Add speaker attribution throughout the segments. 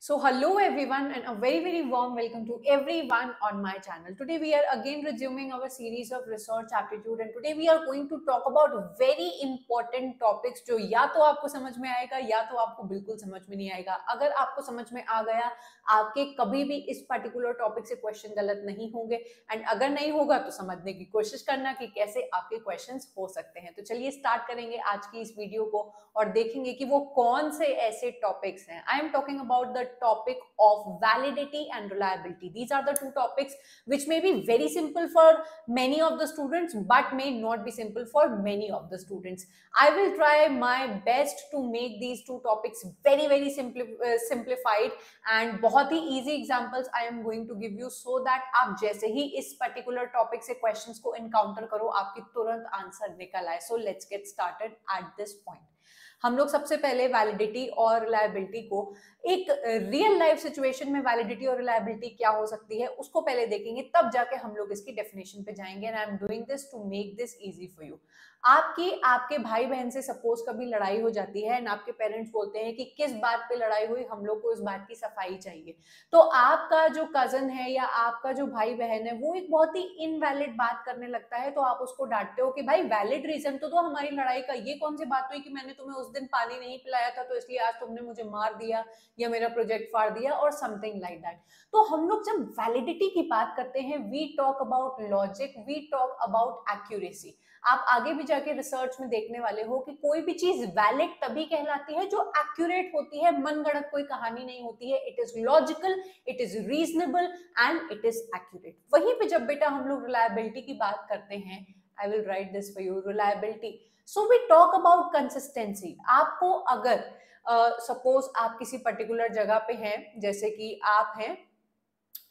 Speaker 1: So hello everyone and a very warm welcome to everyone on my channel. Today we are again resuming our series of research aptitude and today we are going to talk about very important topics जो या तो आपको समझ में आएगा या तो आपको बिल्कुल समझ में नहीं आएगा. अगर आपको समझ में आ गया आपके कभी भी इस पर्टिकुलर टॉपिक से क्वेश्चन गलत नहीं होंगे एंड अगर नहीं होगा तो समझने की कोशिश करना कि कैसे आपके क्वेश्चंस हो सकते हैं. तो चलिए स्टार्ट करेंगे आज की इस वीडियो को और देखेंगे कि वो कौन से ऐसे टॉपिक्स हैं. I am talking about the topic of validity and reliability. These are the two topics which may be very simple for many of the students but may not be simple for many of the students. I will try my best to make these two topics very simplified and बहुत ही easy examples I am going to give you so that आप जैसे ही इस particular topic से questions को encounter करो आपकी तुरंत answer निकल आए. So let's get started at this point. हम लोग सबसे पहले वैलिडिटी और रिलायबिलिटी को एक रियल लाइफ सिचुएशन में वैलिडिटी और रिलायबिलिटी क्या हो सकती है उसको पहले देखेंगे, तब जाके हम लोग इसकी डेफिनेशन पे जाएंगे. And I am doing this to make this easy for you. आपके भाई बहन से सपोज कभी लड़ाई हो जाती है एंड आपके पेरेंट्स बोलते हैं कि किस बात पे लड़ाई हुई, हम लोग को इस बात की सफाई चाहिए. तो आपका जो कजन है या आपका जो भाई बहन है वो एक बहुत ही इनवैलिड बात करने लगता है, तो आप उसको डांटते हो कि भाई वैलिड रीजन तो दो हमारी लड़ाई का. ये कौन सी बात हुई कि मैंने तुम्हें उस दिन पानी नहीं पिलाया था तो इसलिए आज तुमने मुझे मार दिया या मेरा प्रोजेक्ट फाड़ दिया और समथिंग लाइक दैट. तो हम लोग जब वैलिडिटी की बात करते हैं we talk about logic, we talk about accuracy. आप आगे भी जाके रिसर्च में देखने वाले हो कि कोई भी चीज वैलिड तभी कहलाती है जो एक्यूरेट होती है, मनगढ़ंत कोई कहानी नहीं होती है. It is logical, it is reasonable and it is accurate. वहीं पे जब बेटा हम लोग रिलायबिलिटी की बात करते हैं, I will write this for you, reliability. So we talk about consistency. आपको अगर सपोज आप किसी पर्टिकुलर जगह पे हैं, जैसे कि आप हैं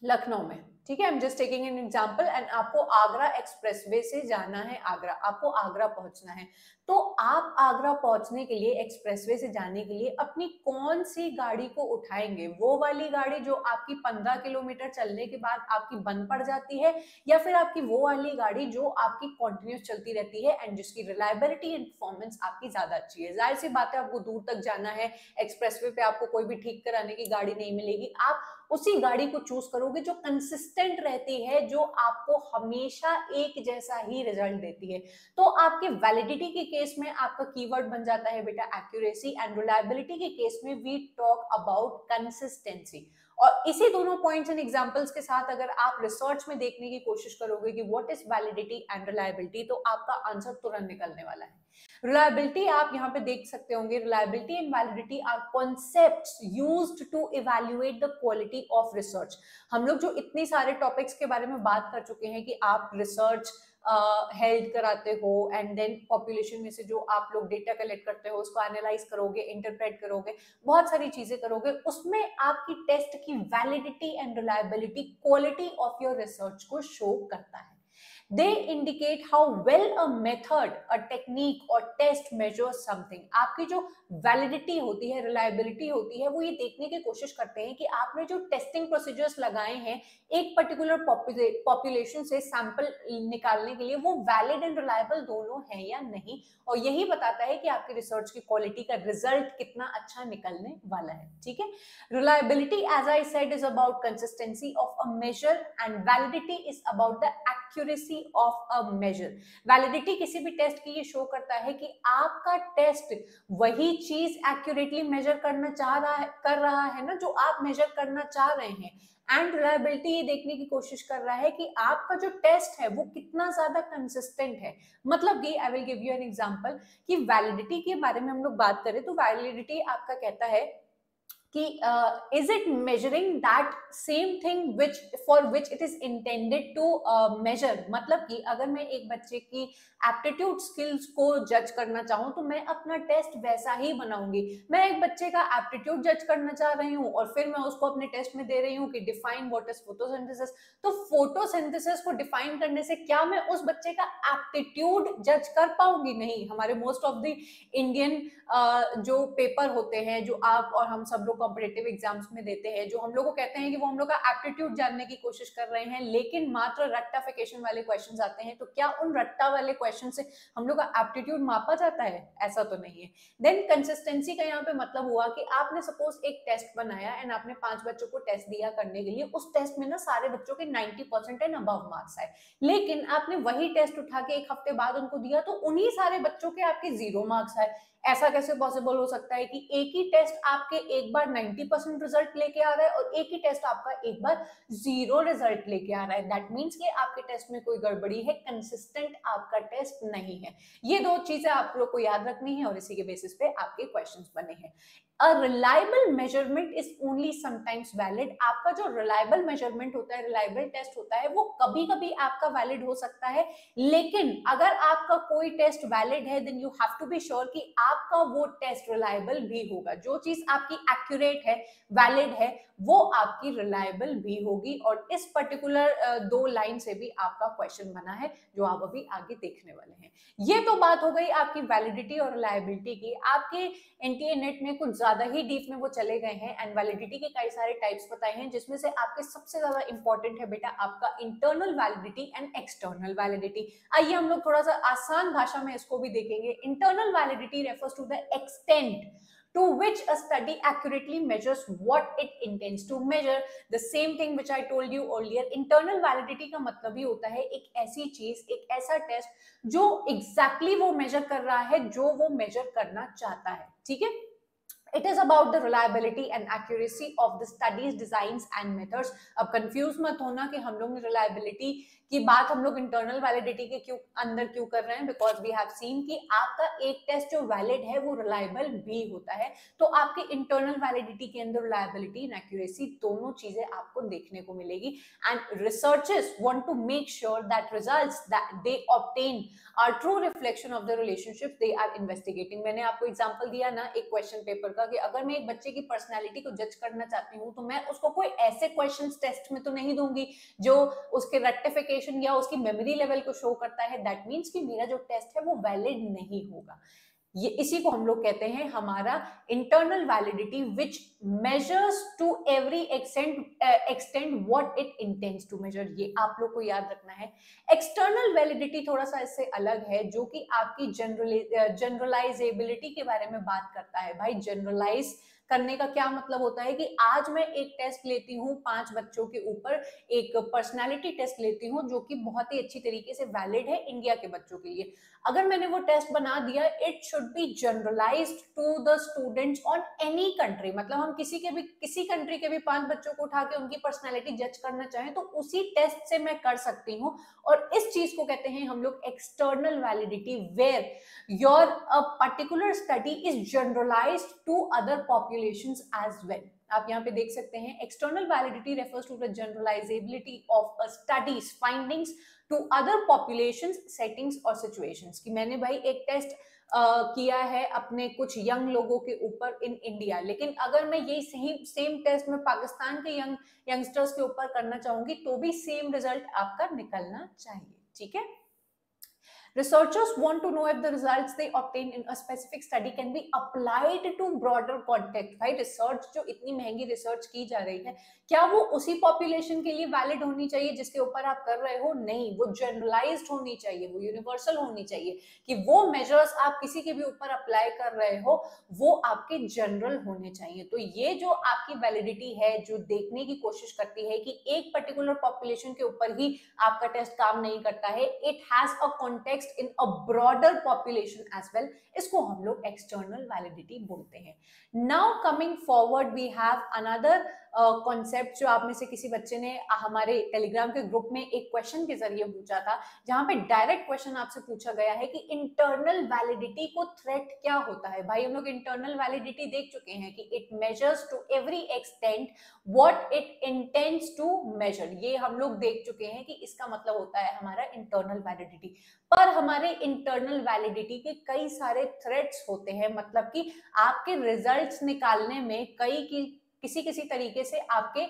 Speaker 1: लखनऊ में, ठीक है, I am just taking an example, and आपको आगरा एक्सप्रेसवे से जाना है आगरा, आपको आगरा पहुंचना है. तो आप आगरा पहुंचने के लिए, एक्सप्रेसवे से जाने के लिए अपनी कौन सी गाड़ी को उठाएंगे? वो वाली गाड़ी जो आपकी 15 किलोमीटर चलने के बाद आपकी बंद पड़ जाती है, या फिर आपकी वो वाली गाड़ी जो आपकी कंटिन्यूस चलती रहती है एंड जिसकी रिलायबिलिटी एंड परफॉर्मेंस आपकी ज्यादा अच्छी है? जाहिर सी बात है आपको दूर तक जाना है, एक्सप्रेसवे पे आपको कोई भी ठीक कराने की गाड़ी नहीं मिलेगी. आप उसी गाड़ी को चूज करोगे जो कंसिस्टेंट रहती है, जो आपको हमेशा एक जैसा ही रिजल्ट देती है. तो आपके वैलिडिटी के केस में आपका कीवर्ड बन जाता है बेटा एक्यूरेसी, एंड रिलायबिलिटी के केस में वी टॉक अबाउट कंसिस्टेंसी. और इसी दोनों पॉइंट्स एंड एग्जांपल्स के साथ अगर आप रिसर्च में देखने की कोशिश करोगे कि what is validity and reliability, तो आपका आंसर तुरंत निकलने वाला है. रिलायबिलिटी आप यहाँ पे देख सकते होंगे, reliability and validity are concepts used to evaluate the quality of research. हम लोग जो इतने सारे टॉपिक्स के बारे में बात कर चुके हैं कि आप रिसर्च हेल्ड कराते हो एंड देन पॉपुलेशन में से जो आप लोग डेटा कलेक्ट करते हो उसको एनालाइज करोगे, इंटरप्रेट करोगे, बहुत सारी चीजें करोगे, उसमें आपकी टेस्ट की validity and reliability quality of your research को शो करता है. They indicate how well a method, a technique or test measures something. आपकी जो वैलिडिटी होती है, रिलायबिलिटी होती है, वो ये देखने की कोशिश करते हैं कि आपने जो टेस्टिंग प्रोसीजर्स लगाए हैं एक पर्टिकुलर पॉपुलेशन से सैंपल निकालने के लिए, वो वैलिड एंड रिलायबल दोनों है या नहीं. और यही बताता है कि आपकी रिसर्च की क्वालिटी का रिजल्ट कितना अच्छा निकलने वाला है. ठीक है. Reliability as I said is about consistency of a measure and validity is about the accuracy of a measure. Validity किसी भी टेस्ट की ये शो करता है कि आपका टेस्ट वही चीज एक्यूरेटली मेजर करना कर रहा है ना जो आप मेजर करना चाह रहे हैं. एंड रिलायबिलिटी ये देखने की कोशिश कर रहा है कि आपका जो टेस्ट है वो कितना ज्यादा कंसिस्टेंट है. मतलब कि I will give you an example कि वैलिडिटी के बारे में हम लोग बात करें तो वैलिडिटी आपका कहता है कि is it measuring that same thing for which it is intended to measure. मतलब कि अगर मैं एक बच्चे की एप्टीट्यूड स्किल्स को जज करना चाहूँ तो मैं अपना टेस्ट वैसा ही बनाऊंगी. मैं एक बच्चे का एप्टीट्यूड जज करना चाह रही हूँ और फिर मैं उसको अपने टेस्ट में दे रही हूँ कि डिफाइन व्हाट इज फोटोसिंथेसिस. तो फोटोसिंथेसिस को डिफाइन करने से क्या मैं उस बच्चे का एप्टीट्यूड जज कर पाऊंगी? नहीं. हमारे मोस्ट ऑफ द इंडियन जो पेपर होते हैं जो आप और हम सब लोग कॉम्पिटिटिव एग्जाम्स में देते हैं, जो हम लोग को कहते हैं कि वो हम लोग का एप्टीट्यूड जानने की कोशिश कर रहे हैं, लेकिन मात्र रट्टाफिकेशन वाले क्वेश्चंस आते हैं, तो क्या उन रट्टा वाले क्वेश्चन से हम लोग का एप्टीट्यूड मापा जाता है? ऐसा तो नहीं है। देन कंसिस्टेंसी का यहाँ पे मतलब हुआ कि आपने सपोज एक टेस्ट बनाया एंड आपने 5 बच्चों को टेस्ट दिया करने के लिए, उस टेस्ट में ना सारे बच्चों के 90% एंड अबव मार्क्स आए, लेकिन आपने वही टेस्ट उठा के एक हफ्ते बाद उनको दिया तो उन्हीं सारे बच्चों के आपके 0 मार्क्स आए। ऐसा कैसे पॉसिबल हो सकता है कि एक ही टेस्ट आपके एक बार 90% रिजल्ट लेके आ रहा है और एक ही टेस्ट आपका एक बार 0 रिजल्ट लेके आ रहा है? दैट मीन्स कि आपके टेस्ट में कोई गड़बड़ी है, कंसिस्टेंट आपका टेस्ट नहीं है। ये 2 चीजें आप लोग को याद रखनी है और इसी के बेसिस पे आपके क्वेश्चंस बने हैं। A reliable measurement is only sometimes valid। आपका जो reliable measurement होता है, reliable test होता है, वो कभी कभी आपका valid हो सकता है, लेकिन अगर आपका कोई टेस्ट valid है then you have to be sure कि आपका वो टेस्ट reliable भी होगा। जो चीज आपकी accurate है, valid है, वो आपकी reliable भी होगी। और इस पर्टिकुलर 2 लाइन से भी आपका क्वेश्चन बना है जो आप अभी आगे देखने वाले हैं। ये तो बात हो गई आपकी वैलिडिटी और रिलायबिलिटी की। आपके एनटीए नेट में कुछ ज्यादा ही डीप में वो चले गए हैं एंड वैलिडिटी के कई सारे टाइप्स बताए हैं, जिसमें से आपके सबसे ज्यादा इंपॉर्टेंट है बेटा आपका internal validity and external validity. आइए हम लोग थोड़ा सा आसान भाषा में इसको भी देखेंगे। Internal validity refers to the extent to which a study accurately measures what it intends to measure। the same thing which I told you earlier। internal validity का मतलब ही होता है एक ऐसी चीज, एक ऐसा टेस्ट जो exactly वो मेजर कर रहा है जो वो मेजर करना चाहता है। ठीक है, It is about the reliability and accuracy of the studies, designs and methods। अब कंफ्यूज मत होना कि हम लोग ने reliability की बात हम लोग इंटरनल वैलिडिटी के अंदर क्यों कर रहे हैं, बिकॉज वी हैव सीन कि आपका एक टेस्ट जो वैलिड है वो रिलायबल भी होता है, तो आपके इंटरनल वैलिडिटी के अंदर रिलायबिलिटी एंड एक्यूरेसी दोनों चीजें आपको देखने को मिलेगी। And researchers want to make sure that results that they obtain are true reflection of the relationship they are investigating. मैंने आपको एग्जांपल दिया ना एक क्वेश्चन पेपर का कि अगर मैं एक बच्चे की पर्सनैलिटी को जज करना चाहती हूँ तो मैं उसको कोई ऐसे क्वेश्चन टेस्ट में तो नहीं दूंगी जो उसके रेक्टिफिकेशन या उसकी मेमोरी लेवल को शो करता है। दैट मीन्स कि मेरा जो टेस्ट है वो वैलिड नहीं होगा। ये इसी को हम लोग कहते हैं हमारा internal validity which measures to every extent what it intends to measure. ये आप लोग को याद रखना है। एक्सटर्नल वैलिडिटी थोड़ा सा इससे अलग है, जो कि आपकी जनरलाइजेबिलिटी के बारे में बात करता है। भाई जनरलाइज करने का क्या मतलब होता है कि आज मैं एक टेस्ट लेती हूँ 5 बच्चों के ऊपर, एक पर्सनालिटी टेस्ट लेती हूँ जो कि बहुत ही अच्छी तरीके से वैलिड है इंडिया के बच्चों के लिए। अगर मैंने वो टेस्ट बना दिया, it should be generalized to the students on any country. मतलब हम किसी कंट्री के भी 5 बच्चों को उठा के उनकी पर्सनालिटी जज करना चाहें तो उसी टेस्ट से मैं कर सकती हूँ। और इस चीज को कहते हैं हम लोग external validity, where your a particular study is generalized to other populations as well. आप यहाँ पे देख सकते हैं external validity refers to the generalizability of a studies findings to other populations, settings और सिचुएशंस। कि मैंने भाई एक टेस्ट किया है अपने कुछ यंग लोगों के ऊपर इन इंडिया, लेकिन अगर मैं यही सेम टेस्ट में पाकिस्तान के यंगस्टर्स के ऊपर करना चाहूंगी तो भी सेम रिजल्ट आपका निकलना चाहिए। ठीक है, Researchers want to know if the results they obtain in a specific study can be applied to broader context। भाई रिसर्च जो इतनी महंगी रिसर्च की जा रही है, क्या वो उसी पॉपुलेशन के लिए वैलिड होनी चाहिए जिसके ऊपर आप कर रहे हो? नहीं, वो जनरलाइज्ड होनी चाहिए, वो यूनिवर्सल होनी चाहिए कि वो मेजर्स आप किसी के भी ऊपर अप्लाई कर रहे हो वो आपके जनरल होने चाहिए। तो ये जो आपकी वैलिडिटी है जो देखने की कोशिश करती है कि एक पर्टिकुलर पॉपुलेशन के ऊपर ही आपका टेस्ट काम नहीं करता है, it has a context in a broader population as well, इसको हम लोग external validity बोलते हैं। Now coming forward we have another concept जो आप में से किसी बच्चे ने हमारे टेलीग्राम के ग्रुप में एक क्वेश्चन के जरिए पूछा था, जहां पे डायरेक्ट क्वेश्चन आपसे पूछा गया है कि इंटरनल वैलिडिटी को थ्रेट क्या होता है। भाई हम लोग इंटरनल वैलिडिटी देख चुके हैं कि it measures to every extent what it intends to measure. ये हम लोग देख चुके हैं कि इसका मतलब होता है हमारा इंटरनल वैलिडिटी। पर हमारे इंटरनल वैलिडिटी के कई सारे थ्रेट्स होते हैं, मतलब कि आपके रिजल्ट्स निकालने में किसी तरीके से आपके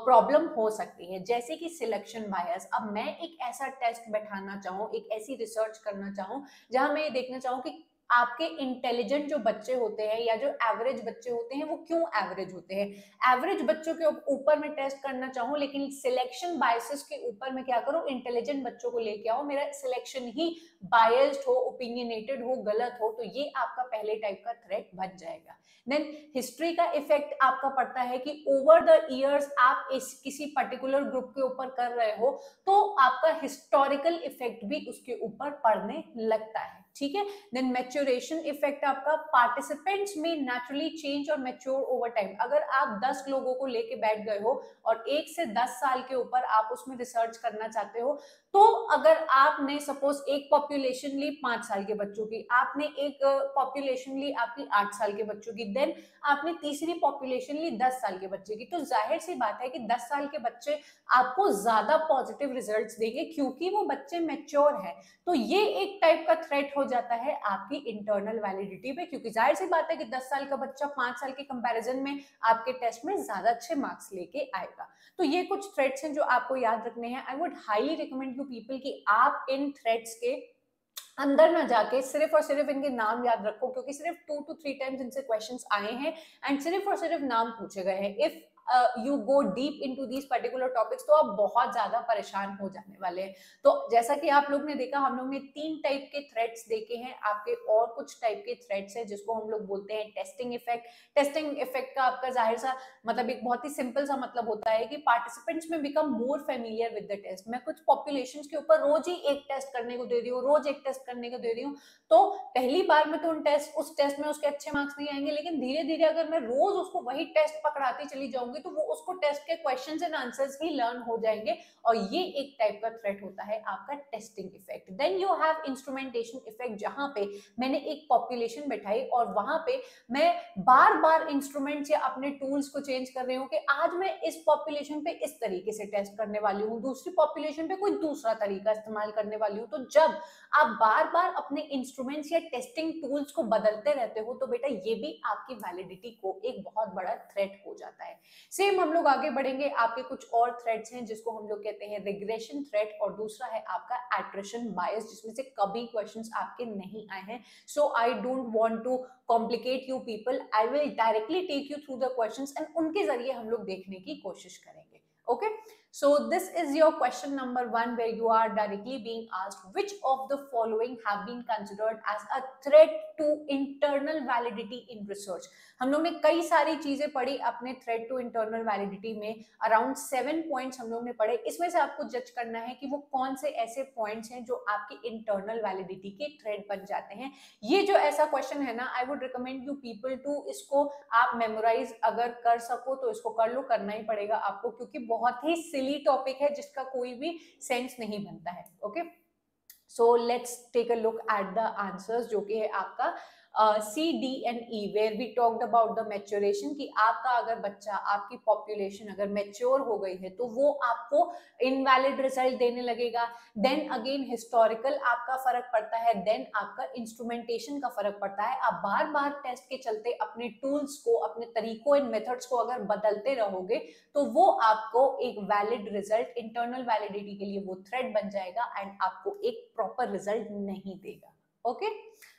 Speaker 1: प्रॉब्लम हो सकती है, जैसे कि सिलेक्शन बायस। अब मैं एक ऐसा टेस्ट बैठाना चाहूँ, एक ऐसी रिसर्च करना चाहूँ जहां मैं ये देखना चाहूँ कि आपके इंटेलिजेंट जो बच्चे होते हैं या जो एवरेज बच्चे होते हैं वो क्यों एवरेज होते हैं। एवरेज बच्चों के ऊपर मैं टेस्ट करना चाहूँ, लेकिन सिलेक्शन बायसेस के ऊपर मैं क्या करूँ, इंटेलिजेंट बच्चों को लेके आओ, मेरा सिलेक्शन ही बायस्ड हो, ओपिनियनेटेड हो, गलत हो, तो ये आपका पहले टाइप का थ्रेट बन जाएगा। देन हिस्ट्री का इफेक्ट आपका पड़ता है कि ओवर द इयर्स आप इस किसी पर्टिकुलर ग्रुप के ऊपर कर रहे हो तो आपका हिस्टोरिकल इफेक्ट भी उसके ऊपर पड़ने लगता है, ठीक है। देन मैच्योरेशन इफेक्ट आपका, पार्टिसिपेंट्स में नेचुरली चेंज और मैच्योर ओवर टाइम। अगर आप 10 लोगों को लेके बैठ गए हो और 1 से 10 साल के ऊपर आप उसमें रिसर्च करना चाहते हो, तो अगर आपने सपोज एक पॉपुलेशन ली 5 साल के बच्चों की, आपने एक पॉपुलेशन ली आपकी 8 साल के बच्चों की, देन आपने तीसरी पॉपुलेशन ली 10 साल के बच्चे की, तो जाहिर सी बात है कि 10 साल के बच्चे आपको ज्यादा पॉजिटिव रिजल्ट्स देंगे क्योंकि वो बच्चे मैच्योर है। तो ये एक टाइप का थ्रेट हो जाता है आपकी इंटरनल वैलिडिटी पे, क्योंकि जाहिर सी बात है कि 10 साल का बच्चा 5 साल के कंपैरिजन में आपके टेस्ट में ज्यादा अच्छे मार्क्स लेके आएगा। तो ये कुछ थ्रेट्स हैं जो आपको याद रखने हैं। I would highly recommend you people कि आप इन थ्रेट्स के अंदर ना जाके सिर्फ और सिर्फ इनके नाम याद रखो, क्योंकि सिर्फ 2 to 3 टाइम्स इनसे क्वेश्चंस आए हैं एंड सिर्फ और सिर्फ नाम पूछे गए हैं। If you go deep into these particular topics तो आप बहुत ज्यादा परेशान हो जाने वाले हैं। तो जैसा कि आप लोग ने देखा, हम लोग ने 3 टाइप के थ्रेट्स देखे हैं। आपके और कुछ टाइप के थ्रेट्स हैं जिसको हम लोग बोलते हैं टेस्टिंग इफेक्ट। टेस्टिंग इफेक्ट का आपका जाहिर सा मतलब एक बहुत ही सिंपल सा मतलब होता है कि पार्टिसिपेंट्स में become more familiar with the test. मैं कुछ पॉपुलेशंस के ऊपर रोज ही एक टेस्ट करने को दे रही हूँ, रोज एक टेस्ट करने को दे रही हूँ, तो पहली बार में तो उस टेस्ट में उसके अच्छे मार्क्स नहीं आएंगे, लेकिन धीरे धीरे अगर मैं रोज उसको वही टेस्ट पकड़ाती चली जाऊंगी तो वो उसको टेस्ट के questions and answers he learn हो जाएंगे। और ये एक टाइप का थ्रेट होता है आपका testing effect. Then you have instrumentation effect, जहां पे मैंने एक पॉपुलेशन बैठाई और वहां पे मैं बार बार इंस्ट्रूमेंट्स या अपने टूल्स को चेंज कर रही हूँ कि आज मैं इस पॉपुलेशन पे इस तरीके से टेस्ट करने वाली हूँ, दूसरी पॉपुलेशन पे कोई दूसरा तरीका इस्तेमाल करने वाली हूँ। तो जब आप बार बार अपने इंस्ट्रूमेंट्स या टेस्टिंग टूल्स को बदलते रहते हो तो बेटा ये भी आपकी वैलिडिटी को एक बहुत बड़ा थ्रेट हो जाता है। सेम हम लोग आगे बढ़ेंगे, आपके कुछ और थ्रेट्स हैं जिसको हम लोग कहते हैं रिग्रेशन थ्रेट, और दूसरा है आपका एट्रिशन बायस, जिसमें से कभी क्वेश्चंस आपके नहीं आए हैं। So I don't want to complicate you people, I will directly take you through the questions and उनके जरिए हम लोग देखने की कोशिश करेंगे। Okay, so this is your question number 1 where you are directly being asked which of the following have been considered as a threat to internal validity in research। हम लोग ने कई सारी चीजें पढ़ी अपने थ्रेट टू इंटरनल वैलिडिटी में, around 7 points हम लोग ने पढ़े। इसमें से आपको जज करना है कि वो कौन से ऐसे पॉइंट्स हैं जो आपकी इंटरनल वैलिडिटी के थ्रेट बन जाते हैं। ये जो ऐसा क्वेश्चन है ना, I would recommend you people to इसको आप मेमोराइज अगर कर सको तो इसको कर लो, करना ही पड़ेगा आपको, क्योंकि बहुत ही सिली टॉपिक है जिसका कोई भी सेंस नहीं बनता है। Okay, so let's take a look at the answers, जो कि है आपका C, D and E, where we talked about the maturation कि आपका अगर बच्चा, आपकी पॉपुलेशन अगर मैच्योर हो गई है तो वो आपको इनवैलिड रिजल्ट देने लगेगा। देन अगेन हिस्टोरिकल आपका फर्क पड़ता है, देन आपका इंस्ट्रूमेंटेशन का फर्क पड़ता है। आप बार बार टेस्ट के चलते अपने टूल्स को, अपने तरीकों एंड मेथड्स को अगर बदलते रहोगे तो वो आपको एक वैलिड रिजल्ट, इंटरनल वैलिडिटी के लिए वो थ्रेट बन जाएगा एंड आपको एक प्रॉपर रिजल्ट नहीं देगा। ओके,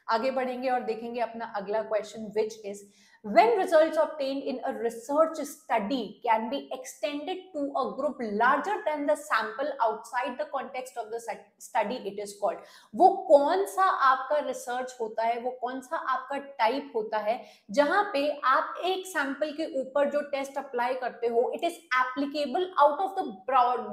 Speaker 1: आगे बढ़ेंगे और देखेंगे अपना अगला question, which is when results obtained in a research study can be extended to a group larger than the sample outside the context of the study, it is called। वो कौन सा आपका रिसर्च होता है, वो कौन सा आपका टाइप होता है जहां पे आप एक सैंपल के ऊपर जो टेस्ट अप्लाई करते हो it is applicable out of the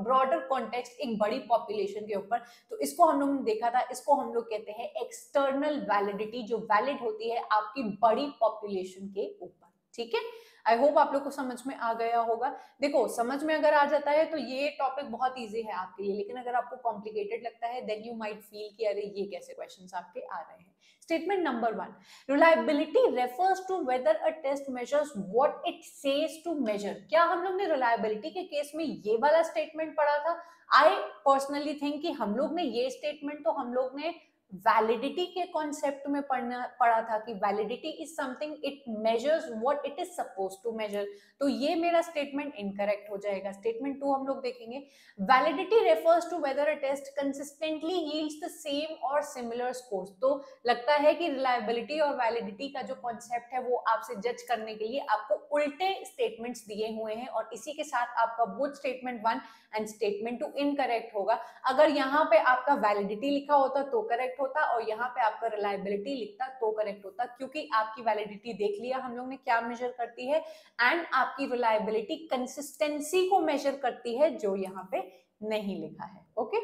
Speaker 1: broader context, एक बड़ी पॉपुलेशन के ऊपर। तो इसको हम लोग ने देखा था, इसको हम लोग कहते हैं एक्सटर्नल वैलिडिटी, जो वैलिड होती है आपकी बड़ी पॉपुलेशन के ऊपर। ठीक है, आई होप आप लोग को समझ में आ गया होगा। देखो, समझ में अगर आ जाता है तो ये टॉपिक बहुत इजी है आपके लिए, लेकिन अगर आपको कॉम्प्लिकेटेड लगता है देन यू माइट फील कि अरे ये कैसे क्वेश्चंस आपके आ रहे हैं। Statement number 1, reliability refers to whether a test measures what it says to measure. क्या हम लोग ने रिलायबिलिटी के केस में ये वाला स्टेटमेंट पढ़ा था? आई पर्सनली थिंक कि हम लोग ने ये स्टेटमेंट तो हम लोग ने वैलिडिटी के कॉन्सेप्ट में पढ़ा था कि validity is something it measures what it is suppose to measure, तो ये मेरा स्टेटमेंट इनकरेक्ट हो जाएगा। स्टेटमेंट 2 हम लोग देखेंगे, validity refers to whether a test consistently yields the same और सिमिलर स्कोर्स। तो लगता है कि रिलायबिलिटी और वैलिडिटी का जो कॉन्सेप्ट है वो आपसे जज करने के लिए आपको उल्टे स्टेटमेंट्स दिए हुए हैं, और इसी के साथ आपका both statement 1 and statement 2 incorrect होगा। अगर यहाँ पे आपका वैलिडिटी लिखा होता तो करेक्ट होता, और यहाँ पे आपका रिलायबिलिटी लिखता तो करेक्ट होता, क्योंकि आपकी वैलिडिटी देख लिया हम लोग ने क्या मेजर करती है, एंड आपकी रिलायबिलिटी कंसिस्टेंसी को मेजर करती है, जो यहाँ पे नहीं लिखा है। ओके,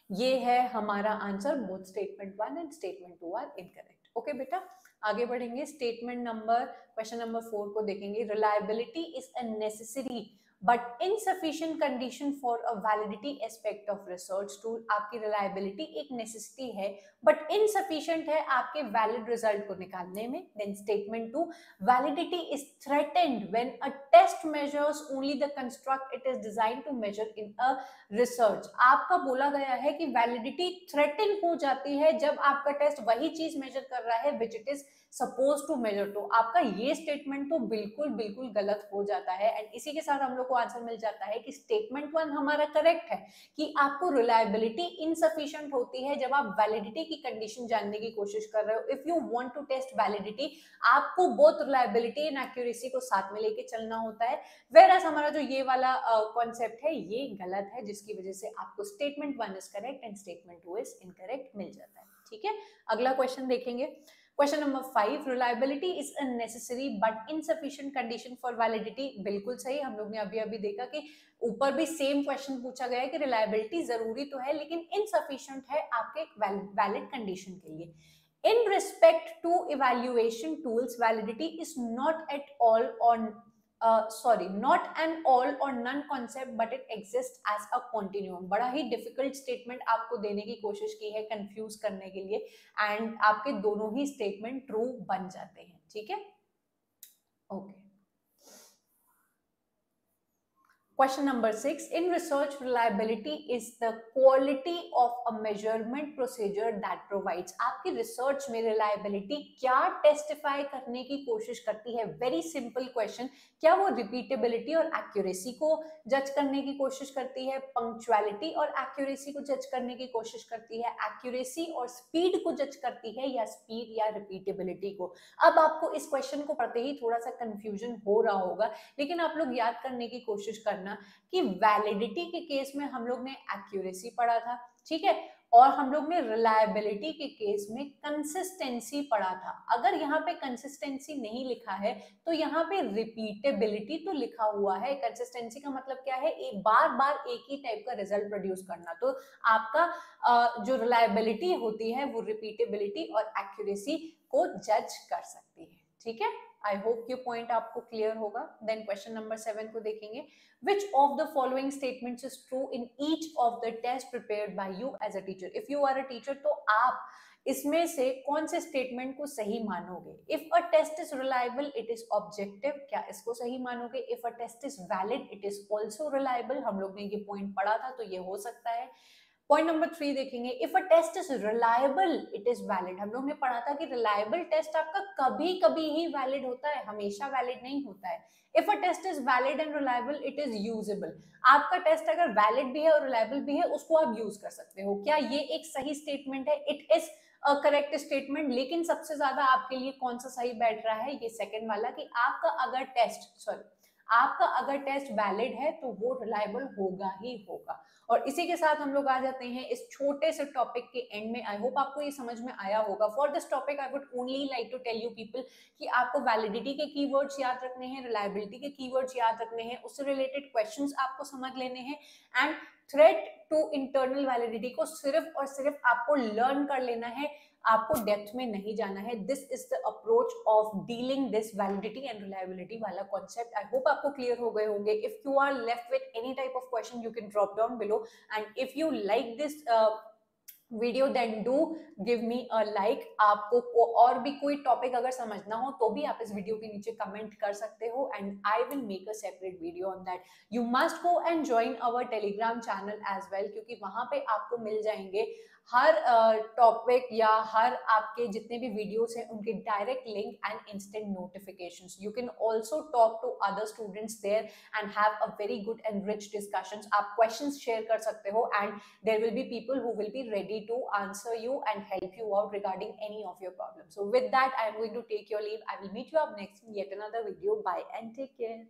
Speaker 1: ये है हमारा answer, both statement 1 and statement 2 are incorrect. Okay बेटा, आगे बढ़ेंगे। स्टेटमेंट नंबर, क्वेश्चन नंबर 4 को देखेंगे। Reliability is a necessary but insufficient condition for a validity aspect of research tool. आपकी रिलायबिलिटी एक नेसेसिटी है बट इनसफिशिएंट है आपके वैलिड रिजल्ट को निकालने में। Then statement 2, validity is threatened when a test measures only the construct it is designed to measure in a research. आपका बोला गया है कि वैलिडिटी थ्रेटन हो जाती है जब आपका टेस्ट वही चीज मेजर कर रहा है which it is suppose to measure. तो आपका ये स्टेटमेंट तो बिल्कुल बिल्कुल गलत हो जाता है, एंड इसी के साथ हम लोग को आंसर मिल जाता है कि स्टेटमेंट 1 हमारा करेक्ट है कि आपको रिलायबिलिटी इनसफिशिएंट होती है जब आप वैलिडिटी की कंडीशन जानने की कोशिश कर रहे हो। If you want to test validity, आपको बोथ रिलायबिलिटी एंड एक्यूरेसी को साथ में लेके चलना होता है, वेरएस हमारा जो ये वाला कॉन्सेप्ट है ये गलत है, जिसकी वजह से आपको statement 1 is correct and statement 2 is incorrect मिल जाता है। ठीक है, अगला क्वेश्चन देखेंगे। Question number 5, reliability is a necessary but insufficient condition for validity. बिल्कुल सही, हम लोग ने अभी अभी देखा कि ऊपर भी सेम क्वेश्चन पूछा गया है कि रिलायबिलिटी जरूरी तो है लेकिन इनसफिशिएंट है आपके वैलिड कंडीशन के लिए। In respect to evaluation tools, validity is not at all on not an all or none concept but it exists as a continuum। बड़ा ही डिफिकल्ट स्टेटमेंट आपको देने की कोशिश की है कंफ्यूज करने के लिए, एंड आपके दोनों ही स्टेटमेंट ट्रू बन जाते हैं। ठीक है, okay. Question number 6, in research reliability is the quality of a measurement procedure that provides। आपकी रिसर्च में रिलायबिलिटी क्या टेस्टिफाई करने की कोशिश करती है? वेरी सिंपल क्वेश्चन, क्या वो रिपीटेबिलिटी और एक्यूरेसी को जज करने की कोशिश करती है, पंक्चुअलिटी और एक्यूरेसी को जज करने की कोशिश करती है, एक्यूरेसी और स्पीड को जज करती है, या स्पीड या रिपीटेबिलिटी को? अब आपको इस क्वेश्चन को पढ़ते ही थोड़ा सा कंफ्यूजन हो रहा होगा, लेकिन आप लोग याद करने की कोशिश करना कि वैलिडिटी के केस में हम लोग ने एक्यूरेसी पढ़ा था, ठीक है, और हम लोग ने रिलायबिलिटी के केस में कंसिस्टेंसी पढ़ा था। अगर यहाँ पे कंसिस्टेंसी नहीं लिखा है तो यहाँ पे रिपीटेबिलिटी तो लिखा हुआ है। कंसिस्टेंसी का मतलब क्या है? एक बार बार एक ही टाइप का रिजल्ट प्रोड्यूस करना। तो आपका जो रिलायबिलिटी होती है वो रिपीटेबिलिटी और एक्यूरेसी को जज कर सकती है। ठीक है, आई होप ये पॉइंट आपको क्लियर होगा। देन क्वेश्चन नंबर 7 को देखेंगे। Which of the following statements is true in each of the tests prepared by you as a teacher? If you are a teacher, तो आप इसमें से कौन से स्टेटमेंट को सही मानोगे? If a test is reliable, it is objective, क्या इसको सही मानोगे? If a test is valid, it is also reliable। हम लोग ने ये पॉइंट पढ़ा था तो ये हो सकता है। पॉइंट नंबर 3 देखेंगे। If a test is reliable it is valid. हम लोग ने पढ़ा था कि रिलायबल टेस्ट आपका कभी कभी ही वैलिड होता है, हमेशा वैलिड नहीं होता है। If a test is valid and reliable it is usable. आपका टेस्ट अगर वैलिड भी है और रिलायबल भी है उसको आप यूज कर सकते हो। क्या ये एक सही स्टेटमेंट है? इट इज करेक्ट स्टेटमेंट, लेकिन सबसे ज्यादा आपके लिए कौन सा सही बैठ रहा है? ये सेकंड वाला, कि आपका अगर टेस्ट वैलिड है तो वो रिलायबल होगा ही होगा। और इसी के साथ हम लोग आ जाते हैं इस छोटे से टॉपिक के एंड में। आई होप आपको ये समझ में आया होगा। For this topic I would only like to tell you people कि आपको वैलिडिटी के कीवर्ड्स याद रखने हैं, रिलायबिलिटी के कीवर्ड्स याद रखने हैं, उससे रिलेटेड क्वेश्चंस आपको समझ लेने हैं, and threat to internal validity को सिर्फ और सिर्फ आपको लर्न कर लेना है, आपको डेप्थ में नहीं जाना है। This is the approach of dealing this validity and reliability वाला कॉन्सेप्ट। आई होप आपको क्लियर हो गए होंगे। If you are left with any type of question you can drop down below, and if you like this video then do give me a like. आपको और भी कोई topic अगर समझना हो तो भी आप इस वीडियो के नीचे कमेंट कर सकते हो, and I will make a separate video on that. You must go and join our Telegram channel as well, क्योंकि वहां पे आपको मिल जाएंगे हर टॉपिक या हर आपके जितने भी वीडियोस हैं उनके direct link and instant notifications. You can also talk to other students there and have a very good and rich discussions. आप क्वेश्चंस शेयर कर सकते हो and there will be people who will be ready to answer you and help you out regarding any of your problems. So with that, I am going to take your leave. I will meet you up next in yet another video. Bye and take care.